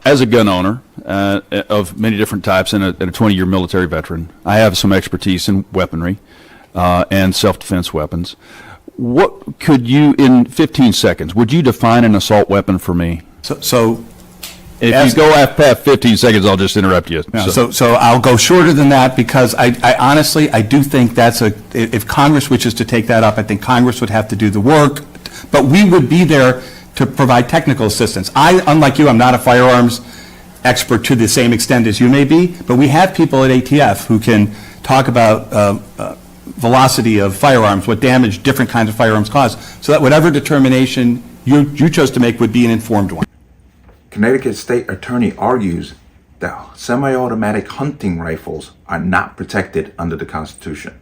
As a gun owner of many different types and a 20-year military veteran, I have some expertise in weaponry and self-defense weapons. What could you, in 15 seconds, would you define an assault weapon for me? So If you go past 15 seconds, I'll just interrupt you. no, so I'll go shorter than that, because I honestly, I do think if Congress wishes to take that up, I think Congress would have to do the work, but we would be there to provide technical assistance. Unlike you, I'm not a firearms expert to the same extent as you may be, but we have people at ATF who can talk about velocity of firearms, what damage different kinds of firearms cause, so that whatever determination you chose to make would be an informed one. Connecticut State Attorney argues that semi-automatic hunting rifles are not protected under the Constitution.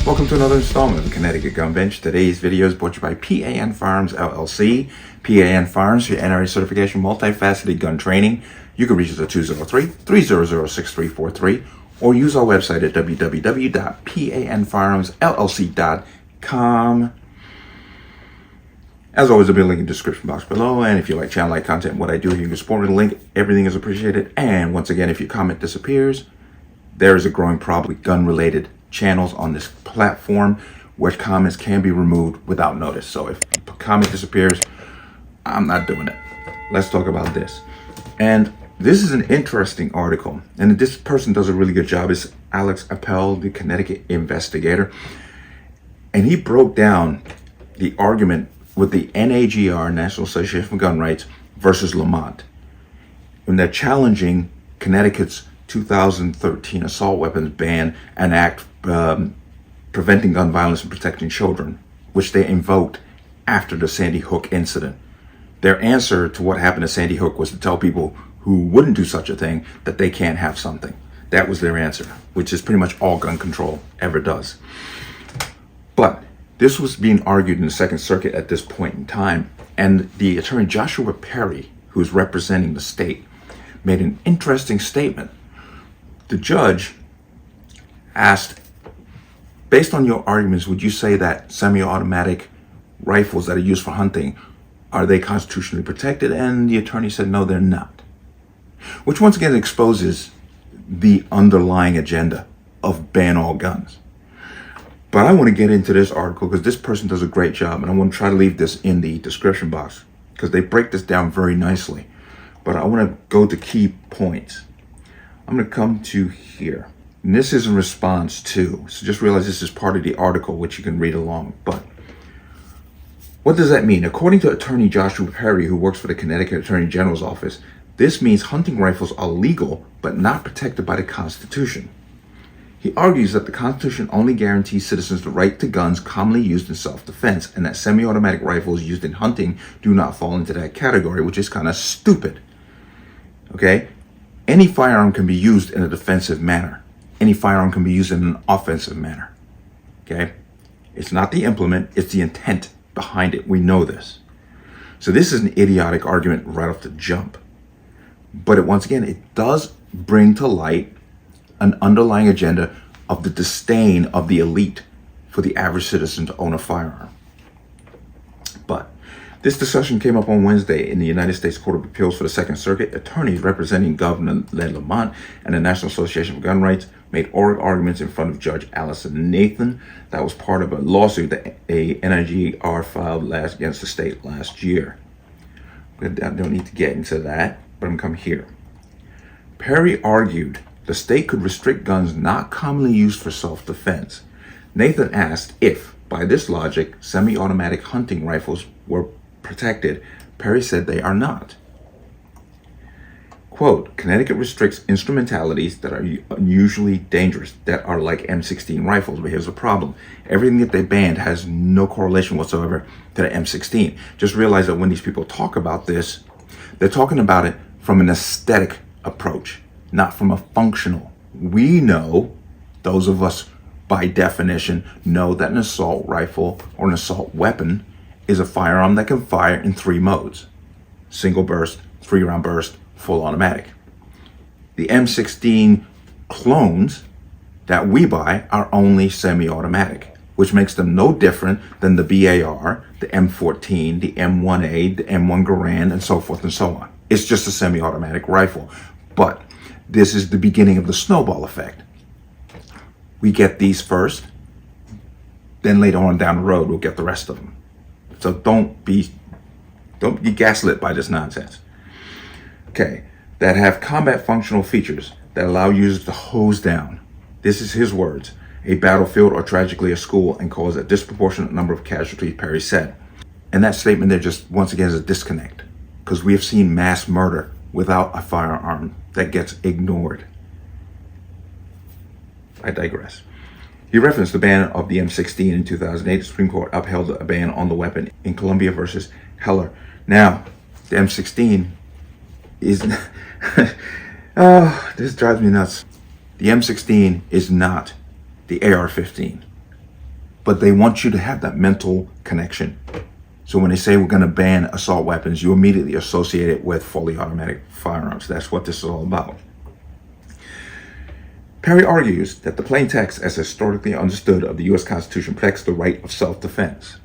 Welcome to another installment of the Connecticut Gun Bench. Today's video is brought to you by P.A.N. Firearms, LLC. P.A.N. Firearms, your NRA certification, multifaceted gun training. You can reach us at 203-300-6343 or use our website at www.panfirearmsllc.com. As always, there'll be a link in the description box below. And if you like channel, like content, what I do here, you can support me with a link. Everything is appreciated. And once again, if your comment disappears, there is a growing problem with gun-related channels on this platform where comments can be removed without notice. So if a comment disappears, I'm not doing it. Let's talk about this. And this is an interesting article, and this person does a really good job. It's Alex Appel, the Connecticut Investigator, and he broke down the argument with the NAGR, National Association for Gun Rights, versus Lamont, when they're challenging Connecticut's 2013 assault weapons ban and act preventing gun violence and protecting children, which they invoked after the Sandy Hook incident. Their answer to what happened at Sandy Hook was to tell people who wouldn't do such a thing that they can't have something. That was their answer, which is pretty much all gun control ever does. But this was being argued in the Second Circuit at this point in time, and the attorney Joshua Perry, who's representing the state, made an interesting statement. The judge asked, based on your arguments, would you say that semi-automatic rifles that are used for hunting, are they constitutionally protected? And the attorney said, no, they're not. Which once again exposes the underlying agenda of ban all guns. But I want to get into this article because this person does a great job, and I want to try to leave this in the description box because they break this down very nicely. But I want to go to key points. I'm going to come to here. And this is in response to, so just realize this is part of the article, which you can read along. But what does that mean? According to attorney Joshua Perry, who works for the Connecticut Attorney General's office, this means hunting rifles are legal but not protected by the Constitution. He argues that the Constitution only guarantees citizens the right to guns commonly used in self-defense, and that semi-automatic rifles used in hunting do not fall into that category, which is kind of stupid. Okay? Any firearm can be used in a defensive manner. Any firearm can be used in an offensive manner. Okay? It's not the implement, it's the intent behind it. We know this. So this is an idiotic argument right off the jump. But once again, it does bring to light an underlying agenda of the disdain of the elite for the average citizen to own a firearm. But this discussion came up on Wednesday in the United States Court of Appeals for the Second Circuit. Attorneys representing Governor Lamont and the National Association for Gun Rights made oral arguments in front of Judge Allison Nathan. That was part of a lawsuit that a NAGR filed against the state last year. I don't need to get into that, but I'm coming here. Perry argued the state could restrict guns not commonly used for self-defense. Nathan asked if, by this logic, semi-automatic hunting rifles were protected. Perry said they are not. Quote, Connecticut restricts instrumentalities that are unusually dangerous, that are like M16 rifles, but here's the problem. Everything that they banned has no correlation whatsoever to the M16. Just realize that when these people talk about this, they're talking about it from an aesthetic approach, not from a functional. We know, those of us by definition, know that an assault rifle or an assault weapon is a firearm that can fire in 3 modes. Single burst, 3-round burst, full automatic. The M16 clones that we buy are only semi-automatic, which makes them no different than the BAR, the M14, the M1A, the M1 Garand, and so forth and so on. It's just a semi-automatic rifle. But this is the beginning of the snowball effect. We get these first, then later on down the road, we'll get the rest of them. So don't be gaslit by this nonsense. Okay, that have combat functional features that allow users to hose down. This is his words. A battlefield or tragically a school and cause a disproportionate number of casualties, Perry said. And that statement there just once again is a disconnect, because we have seen mass murder without a firearm that gets ignored. I digress. He referenced the ban of the M16 in 2008. The Supreme Court upheld a ban on the weapon in Columbia versus Heller. Now, the M16 is... oh, this drives me nuts. The M16 is not the AR-15, but they want you to have that mental connection. So when they say we're going to ban assault weapons, you immediately associate it with fully automatic firearms. That's what this is all about. Perry argues that the plain text, as historically understood of the U.S. Constitution, protects the right of self-defense,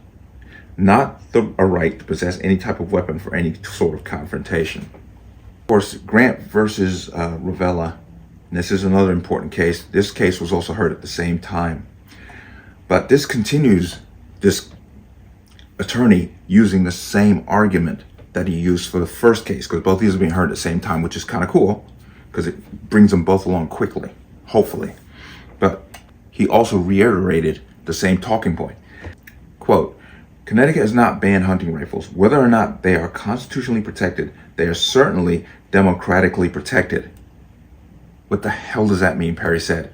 not a right to possess any type of weapon for any sort of confrontation. Of course, Grant versus Ravella, and this is another important case. This case was also heard at the same time. But this continues this attorney using the same argument that he used for the first case, because both of these are being heard at the same time, which is kind of cool, because it brings them both along quickly, hopefully. But he also reiterated the same talking point. Quote, Connecticut has not banned hunting rifles. Whether or not they are constitutionally protected, they are certainly democratically protected. What the hell does that mean, Perry said?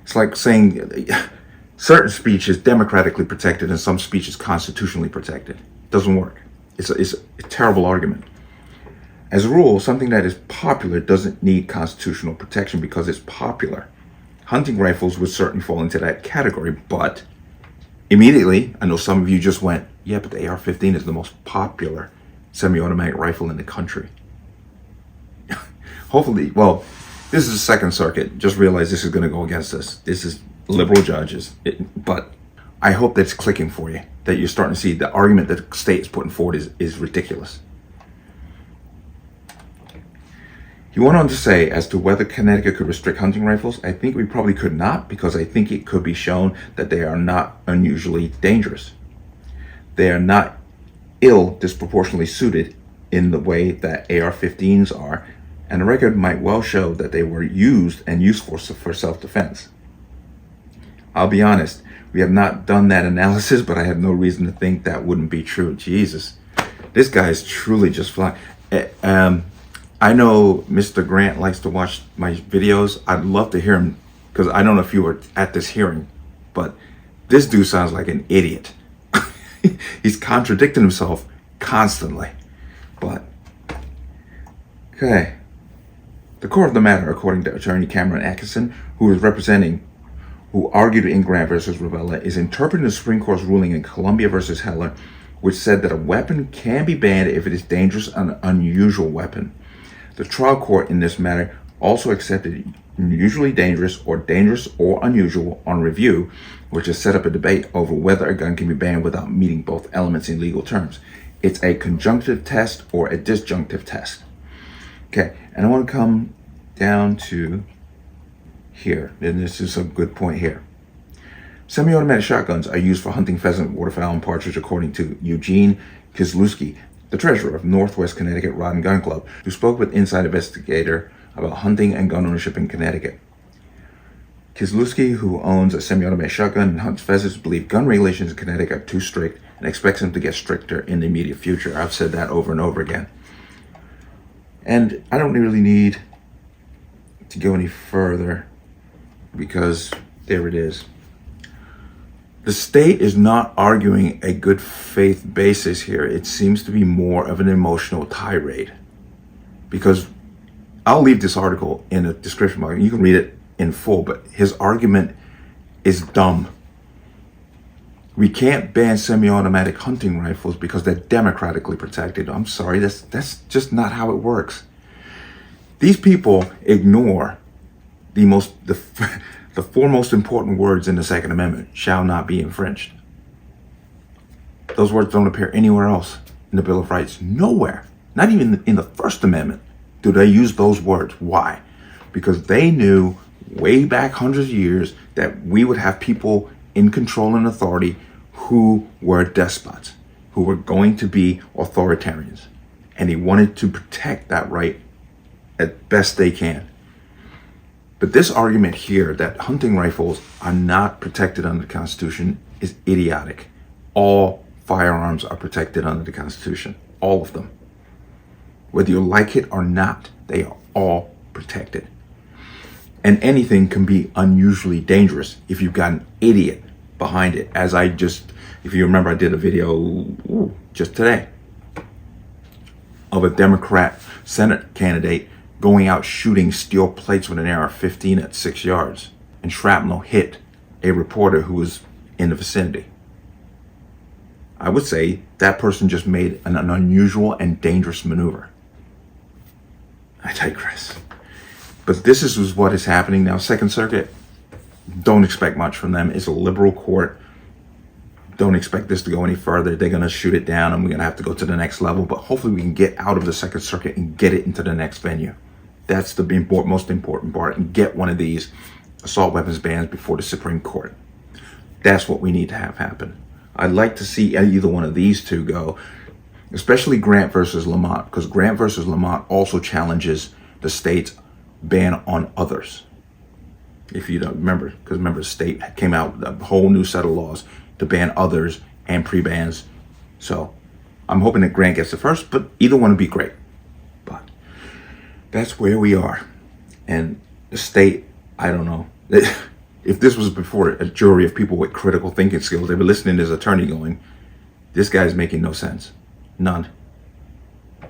It's like saying certain speech is democratically protected and some speech is constitutionally protected. It doesn't work. It's a terrible argument. As a rule, something that is popular doesn't need constitutional protection because it's popular. Hunting rifles would certainly fall into that category, but immediately, I know some of you just went, yeah, but the AR-15 is the most popular semi-automatic rifle in the country. Hopefully, well, this is the Second Circuit. Just realize this is going to go against us. This is liberal judges. But I hope that's clicking for you, that you're starting to see the argument that the state is putting forward is ridiculous. He went on to say, as to whether Connecticut could restrict hunting rifles, I think we probably could not, because I think it could be shown that they are not unusually dangerous. They are not disproportionately suited in the way that AR-15s are, and the record might well show that they were used and useful for self-defense. I'll be honest, we have not done that analysis, but I have no reason to think that wouldn't be true. Jesus, this guy is truly just flying. I know Mr. Grant likes to watch my videos. I'd love to hear him, because I don't know if you were at this hearing, but this dude sounds like an idiot. He's contradicting himself constantly. But, okay. The core of the matter, according to Attorney Cameron Atkinson, who argued in Grant versus Ravella, is interpreting the Supreme Court's ruling in Columbia versus Heller, which said that a weapon can be banned if it is dangerous and an unusual weapon. The trial court in this matter also accepted unusually dangerous or unusual on review, which has set up a debate over whether a gun can be banned without meeting both elements in legal terms. It's a conjunctive test or a disjunctive test. Okay, and I want to come down to here, and this is a good point here. Semi-automatic shotguns are used for hunting pheasant, waterfowl, and partridge, according to Eugene Kieslewski, the treasurer of Northwest Connecticut Rod and Gun Club, who spoke with Inside Investigator about hunting and gun ownership in Connecticut. Kieslewski, who owns a semi-automatic shotgun and hunts pheasants, believes gun regulations in Connecticut are too strict and expects them to get stricter in the immediate future. I've said that over and over again. And I don't really need to go any further, because there it is. The state is not arguing a good faith basis here. It seems to be more of an emotional tirade, because I'll leave this article in the description box. You can read it in full, but his argument is dumb. We can't ban semi-automatic hunting rifles because they're democratically protected. I'm sorry, that's just not how it works. These people ignore the four most important words in the Second Amendment: shall not be infringed. Those words don't appear anywhere else in the Bill of Rights. Nowhere. Not even in the First Amendment do they use those words. Why? Because they knew way back hundreds of years that we would have people in control and authority who were despots, who were going to be authoritarians. And they wanted to protect that right as best they can. But this argument here that hunting rifles are not protected under the Constitution is idiotic. All firearms are protected under the Constitution. All of them. Whether you like it or not, they are all protected. And anything can be unusually dangerous if you've got an idiot behind it. If you remember, I did a video just today of a Democrat Senate candidate going out shooting steel plates with an AR-15 at 6 yards, and shrapnel hit a reporter who was in the vicinity. I would say that person just made an unusual and dangerous maneuver. I digress. But this is what is happening now. Second Circuit, don't expect much from them. It's a liberal court. Don't expect this to go any further. They're going to shoot it down, and we're going to have to go to the next level. But hopefully we can get out of the Second Circuit and get it into the next venue. That's the most important part, and get one of these assault weapons bans before the Supreme Court. That's what we need to have happen. I'd like to see either one of these two go, especially Grant versus Lamont, because Grant versus Lamont also challenges the state's ban on others. If you don't remember, because remember, the state came out with a whole new set of laws to ban others and pre-bans. So I'm hoping that Grant gets it first, but either one would be great. But that's where we are. And the state, I don't know. If this was before a jury of people with critical thinking skills, they were listening to his attorney going, this guy's making no sense. None.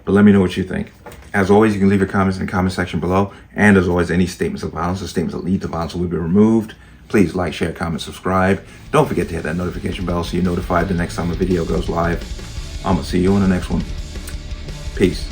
But let me know what you think. As always, you can leave your comments in the comment section below. And as always, any statements of violence or statements that lead to violence will be removed. Please like, share, comment, subscribe. Don't forget to hit that notification bell so you're notified the next time a video goes live. I'm going to see you on the next one. Peace.